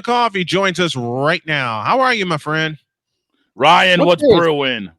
McCarthy joins us right now. How are you, my friend? Ryan, what's brewing?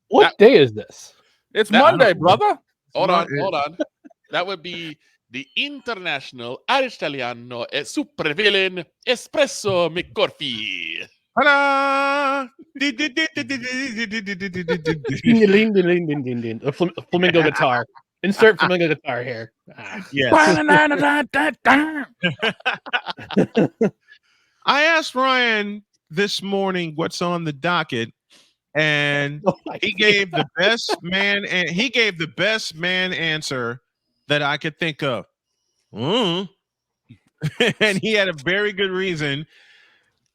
What day is this? It's Monday, brother. Hold on. That would be the International Italiano e Supervillain Espresso McCarthy. Ta-da! Flamingo guitar. Insert flamingo guitar here. Yes. I asked Ryan this morning what's on the docket, and he gave the best man, and he gave the best man answer that I could think of. And he had a very good reason,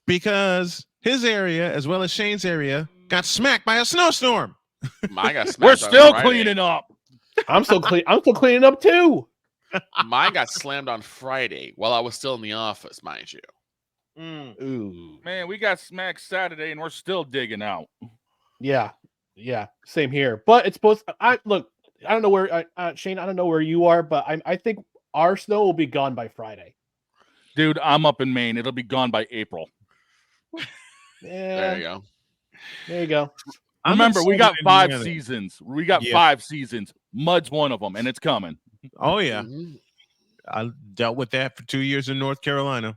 because his area, as well as Shane's area, got smacked by a snowstorm. Mine got smacked. We're still cleaning up. I'm still cleaning up too. Mine got slammed on Friday while I was still in the office, mind you. Ooh, Man, we got smacked Saturday and we're still digging out. yeah, same here. But it's supposed. I don't know where Shane. I don't know where you are, but I think our snow will be gone by Friday. Dude, I'm up in Maine. It'll be gone by April. There you go. There you go. Remember, we got 5 seasons. We got 5 seasons. Mud's one of them, and it's coming. Oh, yeah. I dealt with that for 2 years in North Carolina,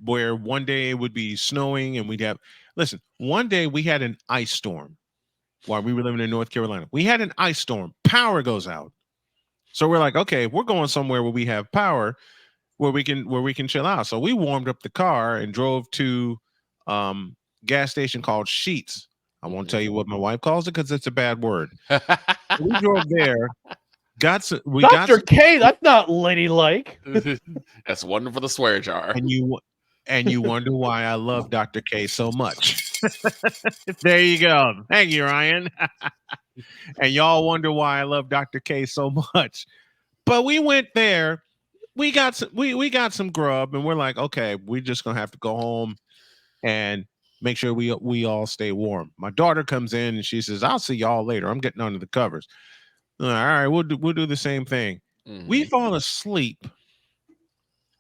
where one day it would be snowing and we'd have, listen, one day we had an ice storm while we were living in North Carolina. We had an ice storm. Power goes out. So we're like, okay, we're going somewhere where we have power, where we can chill out. So we warmed up the car and drove to gas station called Sheetz. I won't tell you what my wife calls it because it's a bad word. We drove there. Dr. K, that's not ladylike. That's one for the swear jar. And you wonder why I love Dr. K so much. There you go. Thank you, Ryan. And y'all wonder why I love Dr. K so much. But we went there. We got some grub, and we're like, okay, we're just gonna have to go home and make sure we all stay warm. My daughter comes in and she says, "I'll see y'all later. I'm getting under the covers." All right, we'll do the same thing. We fall asleep,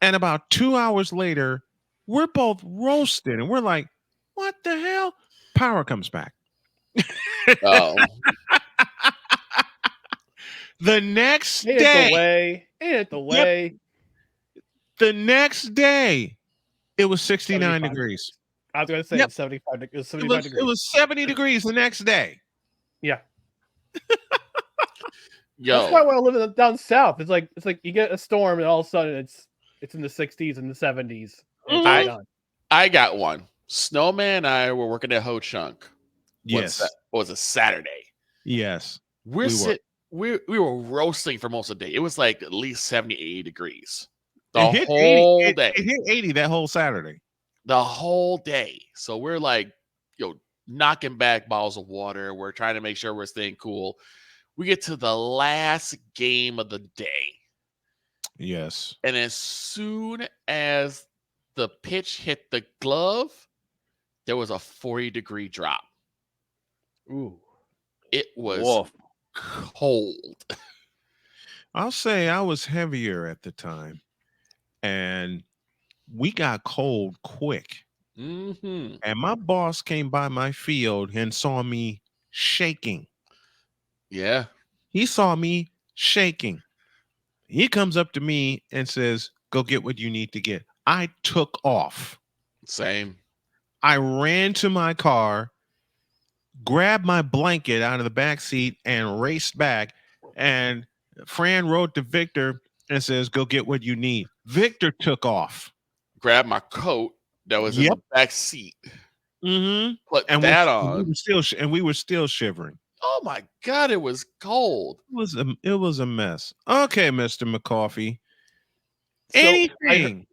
and about 2 hours later, we're both roasted, and we're like, "What the hell?" Power comes back. Oh. The next day, the next day, it was 69 degrees. I was going to say 75 degrees. It was 70 degrees the next day. Yeah. Yo. That's why when I live down south, it's like you get a storm and all of a sudden it's in the 60s and the 70s. I got one. Snowman and I were working at Ho Chunk. Yes. Was a Saturday. Yes. We were roasting for most of the day. It was like at least 70, 80 degrees. The whole day. It hit 80 that whole Saturday. The whole day. So we're like, knocking back bottles of water. We're trying to make sure we're staying cool. We get to the last game of the day. Yes. And as soon as the pitch hit the glove, there was a 40-degree drop. Ooh. It was cold. I'll say I was heavier at the time, and we got cold quick. And my boss came by my field and saw me shaking. Yeah. He saw me shaking. He comes up to me and says, "Go get what you need to get." I took off. Same. I ran to my car, grabbed my blanket out of the back seat, and raced back. And Fran wrote to Victor and says, "Go get what you need." Victor took off. Grabbed my coat that was in the back seat. Put that on. We were still shivering. Oh my God, it was cold. It was a mess. Okay, Mr. McCarthy. So Anything.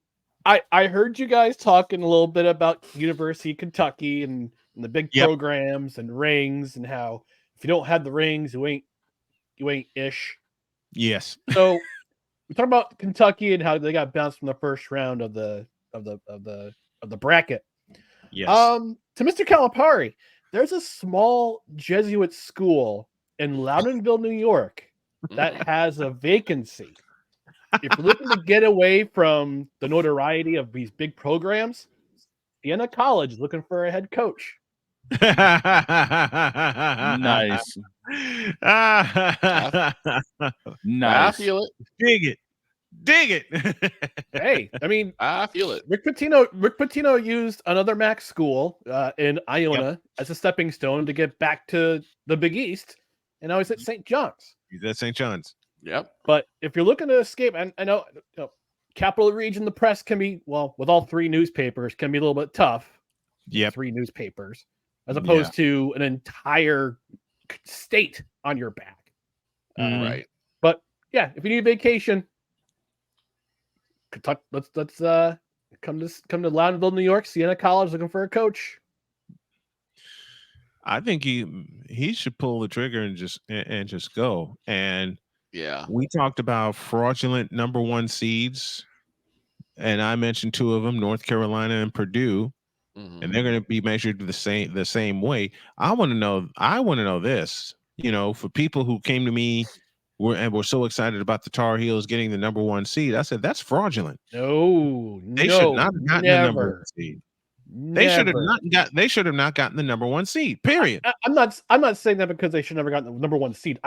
I heard you guys talking a little bit about University of Kentucky and the big programs and rings and how if you don't have the rings, you ain't ish. Yes. So we talk about Kentucky and how they got bounced from the first round of the bracket. Yes. To Mr. Calipari, there's a small Jesuit school in Loudonville, New York, that has a vacancy. if you're looking to get away from the notoriety of these big programs, Siena College is looking for a head coach. Nice. I Nice. feel it. Dig it. Hey, I mean, I feel it. Rick Pitino used another MAC school in Iona as a stepping stone to get back to the Big East, and now he's at St. John's. He's at St. John's. Yep. But if you're looking to escape, and I know, Capital Region, the press can be, well, with all three newspapers, can be a little bit tough. Yep. 3 newspapers, as opposed to an entire state on your back. Right. But yeah, if you need a vacation, let's come to Loudonville, New York. Siena College looking for a coach. I think he should pull the trigger and just go. And yeah, we talked about fraudulent number 1 seeds, and I mentioned 2 of them, North Carolina and Purdue, and they're going to be measured the same way. I want to know this. For people who came to me were so excited about the Tar Heels getting the number 1 seed, I said that's fraudulent. No, they should not have gotten the number 1 seed. They should have not gotten the number 1 seed. Period. I'm not saying that because they should never gotten the number 1 seed.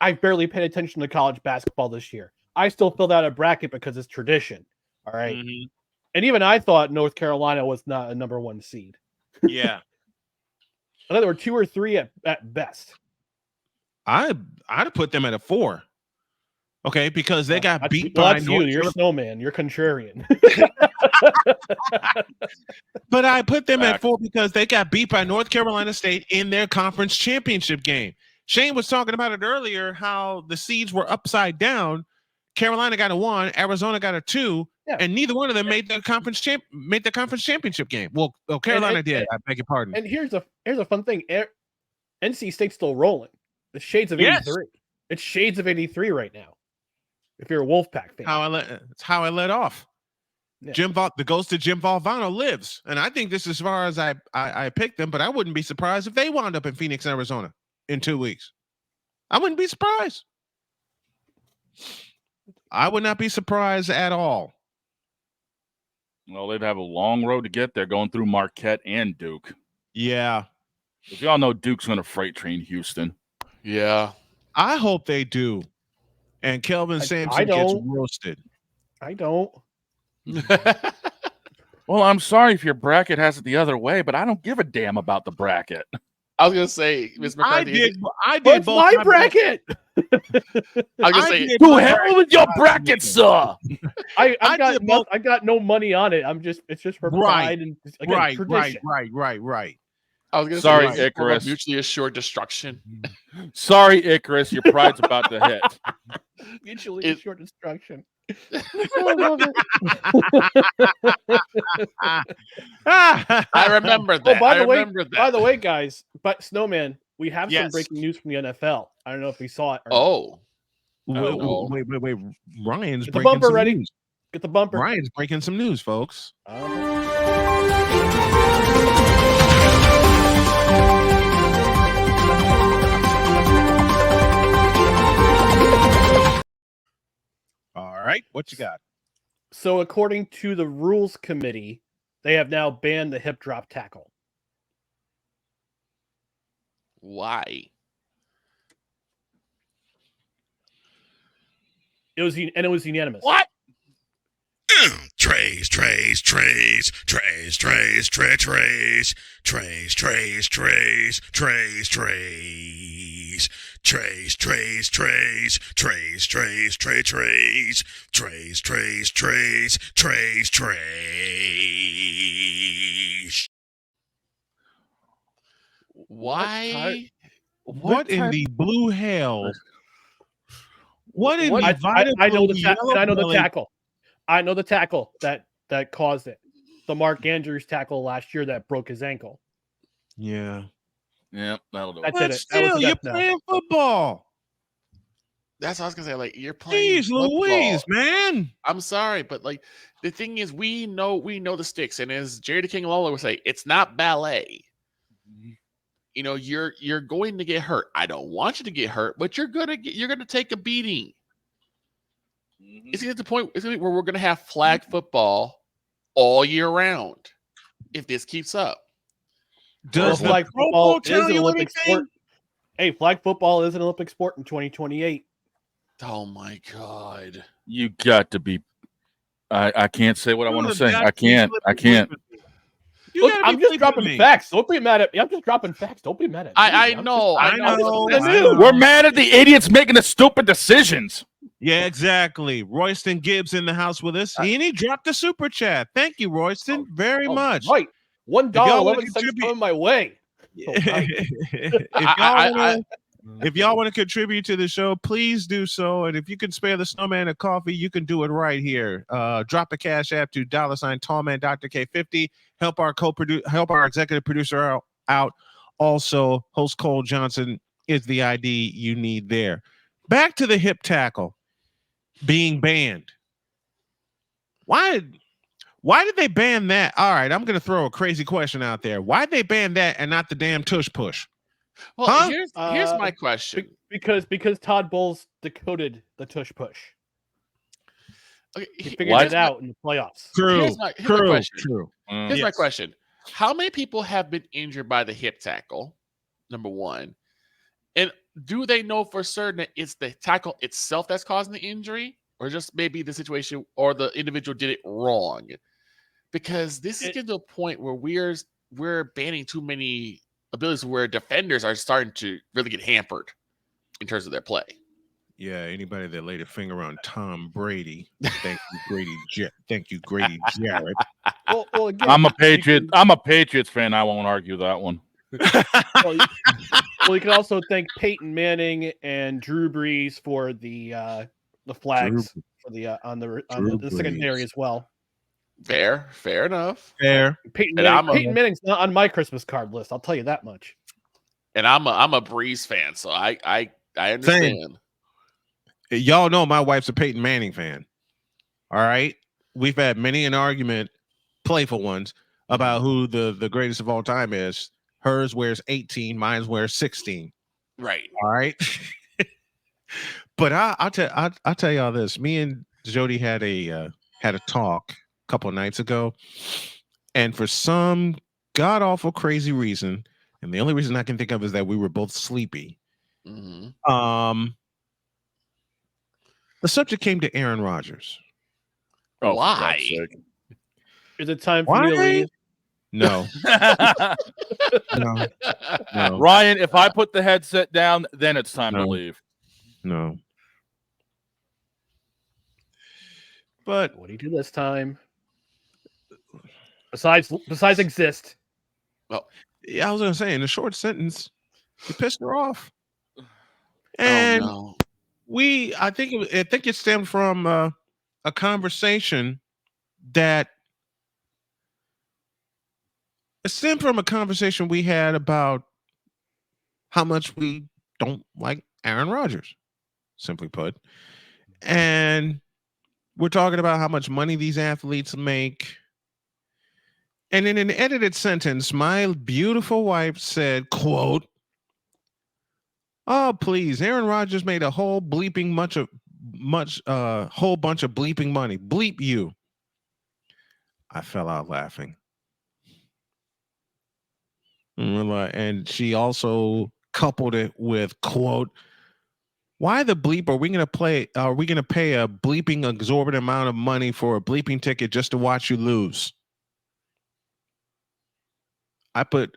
I barely paid attention to college basketball this year. I still filled out a bracket because it's tradition. All right. And even I thought North Carolina was not a number 1 seed. Yeah. I thought there were 2 or 3 at best. I'd have put them at a 4. Okay, because they got beat by You're snowman. You're contrarian. But I put them at 4 because they got beat by North Carolina State in their conference championship game. Shane was talking about it earlier, how the seeds were upside down. Carolina got a 1, Arizona got a 2, and neither one of them made the conference championship game. Well, Carolina did. I beg your pardon. And here's a fun thing: NC State's still rolling. The shades of 83. It's shades of 83 right now. If you're a Wolfpack fan, it's how I let off. Yeah. The ghost of Jim Valvano lives, and I think this is as far as I picked them. But I wouldn't be surprised if they wound up in Phoenix, Arizona, in 2 weeks. I wouldn't be surprised. I would not be surprised at all. Well, they'd have a long road to get there, going through Marquette and Duke. Yeah. If y'all know Duke's going to freight train Houston. Yeah. I hope they do. And Kelvin Sampson gets roasted. I don't. Well, I'm sorry if your bracket has it the other way, but I don't give a damn about the bracket. I was gonna say, Ms. McCarthy. I did both my bracket. I was gonna say, who hell with your bracket, sir? I got no money on it. It's just for pride and again, tradition. Right. I was gonna sorry, say, Icarus. Mutually assured destruction. Sorry, Icarus. Your pride's about to hit. Mutually assured destruction. I remember that. By the way, guys, but Snowman, we have some breaking news from the NFL. I don't know if we saw it. Wait. Ryan's Get the breaking bumper some ready. news. Get the bumper. Ryan's breaking some news, folks. All right, what you got? So, according to the rules committee, they have now banned the hip drop tackle. Why? It was unanimous. What? Trays. Why? What in the blue hell? What in the I know the tackle. I know the tackle that caused it. The Mark Andrews tackle last year that broke his ankle. Yeah. Yeah, that'll do it. That did it. Still, you're playing football. That's what I was gonna say. Like, you're playing. Jeez Louise, man. I'm sorry, but like the thing is, we know the sticks, and as Jerry the King Lawler would say, it's not ballet. You know, you're going to get hurt. I don't want you to get hurt, but you're gonna take a beating. It's at the point where we're going to have flag football all year round if this keeps up. Does the flag Pro football Bowl tell is an you Olympic anything? sport? Hey, flag football is an Olympic sport in 2028. Oh my God! You got to be. I can't say what I want to say. I Definitely can't. You Look, gotta I'm be just sleeping dropping with me. facts. Don't be mad at me. I'm just dropping facts. Don't be mad at me. I know. We're mad at the idiots making the stupid decisions. Yeah, exactly. Royston Gibbs in the house with us. And he dropped the super chat. Thank you, Royston, very much. Right. $1.11 contribute- coming my way. Right. If y'all want to contribute to the show, please do so. And if you can spare the snowman a coffee, you can do it right here. Drop the cash app to $ Tallman Dr. K50. Help our executive producer out. Also, host Cole Johnson is the ID you need there. Back to the hip tackle being banned. Why did they ban that? All right, I'm going to throw a crazy question out there. Why did they ban that and not the damn tush push? Well, here's my question. Because Todd Bowles decoded the tush push. Okay, He figured it out in the playoffs. Here's my question. True. Here's my question. How many people have been injured by the hip tackle? Number one. And do they know for certain that it's the tackle itself that's causing the injury? Or just maybe the situation or the individual did it wrong? Because this is getting to a point where we're banning too many abilities where defenders are starting to really get hampered in terms of their play. Yeah, anybody that laid a finger on Tom Brady, thank you, Grady Jarrett. Well, again, I'm a Patriots fan. I won't argue that one. You can also thank Peyton Manning and Drew Brees for the flags for the on the secondary as well. Fair enough. Fair. Peyton Manning's not on my Christmas card list. I'll tell you that much. And I'm a Breeze fan, so I understand. Same. Y'all know my wife's a Peyton Manning fan. All right, we've had many an argument, playful ones, about who the greatest of all time is. Hers wears 18, mine wears 16. Right. All right. But I'll tell y'all this. Me and Jody had a talk a couple of nights ago, and for some god awful crazy reason, and the only reason I can think of is that we were both sleepy. Mm-hmm. The subject came to Aaron Rodgers. Oh, why? Is it time for me to leave? No. No. Ryan, if I put the headset down, then it's time to leave. No. But what do you do this time? Besides exist. Well, yeah, I was gonna say in a short sentence, you pissed her off. And I think it stemmed from a conversation we had about how much we don't like Aaron Rodgers, simply put. And we're talking about how much money these athletes make. And in an edited sentence, my beautiful wife said, quote, "Oh, please, Aaron Rodgers made a whole bleeping whole bunch of bleeping money. Bleep you." I fell out laughing. And she also coupled it with, quote, "Why the bleep are we going to pay a bleeping exorbitant amount of money for a bleeping ticket just to watch you lose?" I put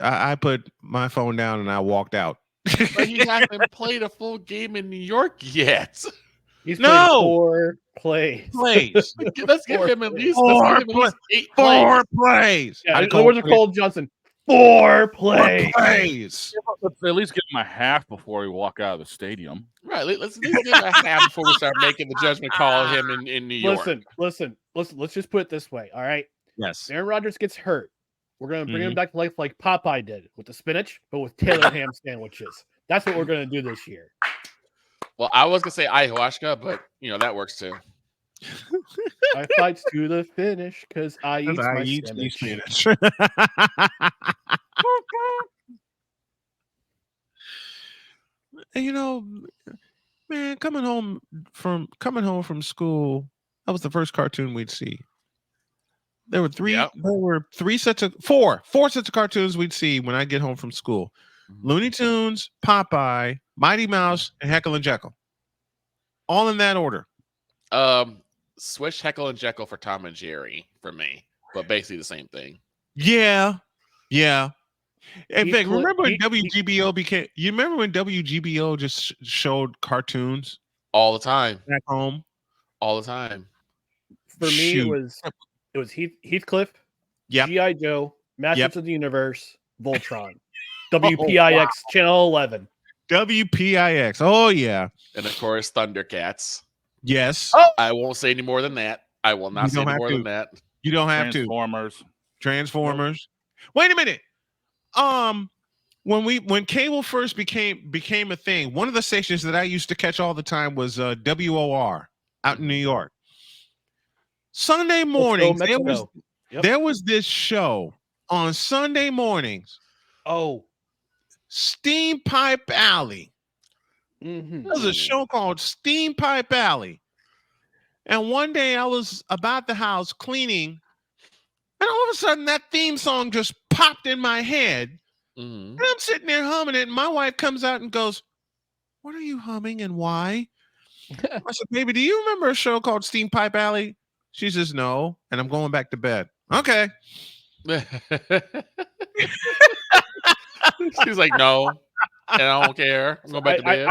my phone down and I walked out. But he hasn't played a full game in New York yet. He's played 4 plays. Let's give him at least 8 4 plays. Yeah, in the words of Cole Johnson, 4 plays. 4 plays. Let's at least give him a half before we walk out of the stadium. Right. Let's at least give him a half before we start making the judgment call of him in New York. Listen. Let's just put it this way. All right. Yes. Aaron Rodgers gets hurt. We're going to bring him back to life like Popeye did with the spinach, but with tailored ham sandwiches. That's what we're going to do this year. Well, I was going to say ayahuasca, but, that works too. I fight to the finish because I eat my spinach. And, Man, coming home from school, that was the first cartoon we'd see. There were four sets of cartoons we'd see when I get home from school. Looney Tunes, Popeye, Mighty Mouse, and Heckle and Jekyll. All in that order. Switch Heckle and Jekyll for Tom and Jerry for me, but basically the same thing. Yeah. In fact, remember when WGBO became? You remember when WGBO just showed cartoons all the time back home? All the time. For me, it was Heathcliff, G.I. Joe, Masters of the Universe, Voltron, WPIX Channel 11. WPIX. Oh yeah, and of course Thundercats. Yes. Oh, I won't say any more than that. I will not say any more than that. You don't have Transformers. Wait a minute. When cable first became a thing, one of the stations that I used to catch all the time was WOR out in New York. Sunday mornings, there was this show on Sunday mornings. Oh, Steam Pipe Alley. Mm-hmm. There was a show called Steam Pipe Alley. And one day I was about the house cleaning, and all of a sudden that theme song just popped in my head. And I'm sitting there humming it, and my wife comes out and goes, "What are you humming and why?" I said, "Baby, do you remember a show called Steam Pipe Alley?" She says, "No," and I'm going back to bed. Okay. She's like, "No, and I don't care. I'm going back to bed."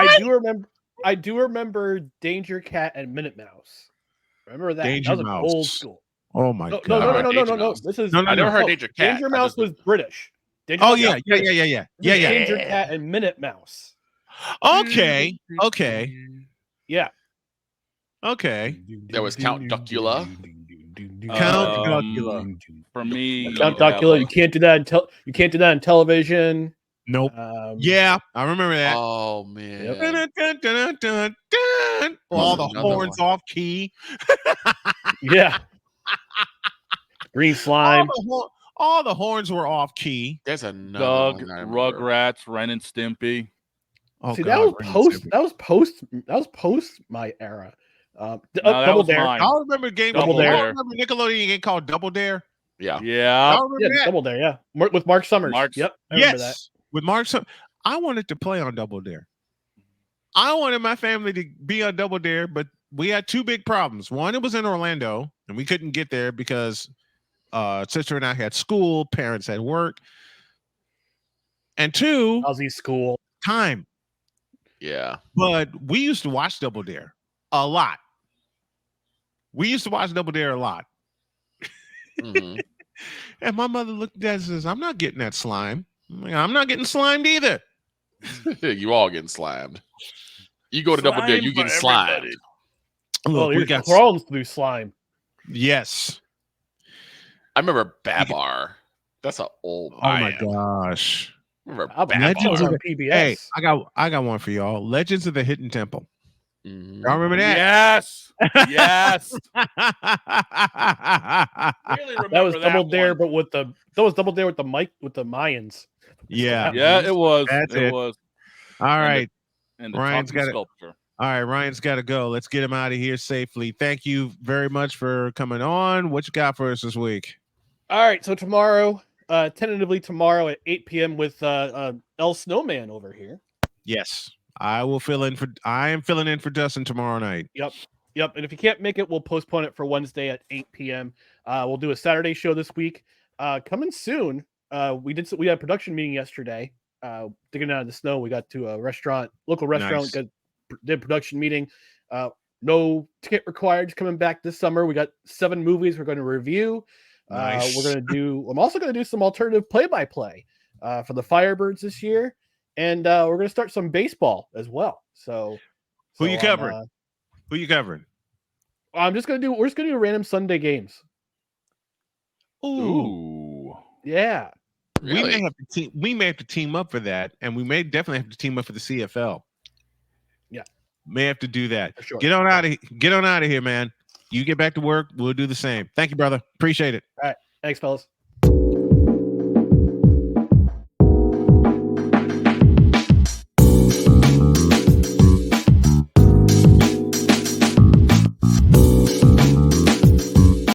I do remember Danger Cat and Minute Mouse. Remember that? Danger that was Mouse. Old school. Oh my god! No. This is I never heard Danger Cat. Danger Mouse was British. Danger Mouse yeah. Danger Cat and Minute Mouse. Okay. Yeah. Okay. There was Count Duckula. Count Duckula. For me, Count Duckula. You can't do that on television. Nope. Yeah, I remember that. Oh man. Yep. All the horns off key. Yeah. Green slime. All the horns were off key. There's another Doug, Rugrats, Ren and Stimpy. Oh, see, God, that was post my era. Double Dare. I remember Double Dare. I remember Nickelodeon game called Double Dare. Yeah. Double Dare. Yeah, with Mark Summers. Yep. I remember that. With Mark Summers. I wanted to play on Double Dare. I wanted my family to be on Double Dare, but we had two big problems. One, it was in Orlando, and we couldn't get there because sister and I had school, parents had work, and two, Aussie school time. Yeah, but we used to watch Double Dare a lot. And my mother looked at it and says, "I'm not getting that slime. I'm not getting slimed either." You all getting slimed. You go to Double Dare, you get slimed. Look, we got crawls through slime. Yes. I remember Babar. That's an old. Oh my gosh! Remember Legends on PBS. Hey, I got one for y'all. Legends of the Hidden Temple. Y'all remember that? Yes. Yes. Really remember that was Double Dare, but with the Mayans. Yeah. Yeah, it was. It was. All right. And the Ryan's got sculpture. All right, Ryan's got to go. Let's get him out of here safely. Thank you very much for coming on. What you got for us this week? All right, so tomorrow, tentatively tomorrow at 8 p.m. with El Snowman over here. Yes, I am filling in for Dustin tomorrow night. Yep. And if you can't make it, we'll postpone it for Wednesday at 8 p.m. We'll do a Saturday show this week. Coming soon. We had a production meeting yesterday. Digging out of the snow, we got to a local restaurant. Nice. Did production meeting. No ticket required. Just coming back this summer. We got 7 movies we're going to review. Nice. I'm also going to do some alternative play-by-play for the Firebirds this year, and we're going to start some baseball as well. So who you covering? Who you covering? We're just going to do random Sunday games. Ooh. Yeah. Really? We may have to team up for that, and we may definitely have to team up for the CFL. Yeah. May have to do that. For sure. Get on out of here, man. You get back to work, we'll do the same. Thank you, brother. Appreciate it. All right. Thanks, fellas.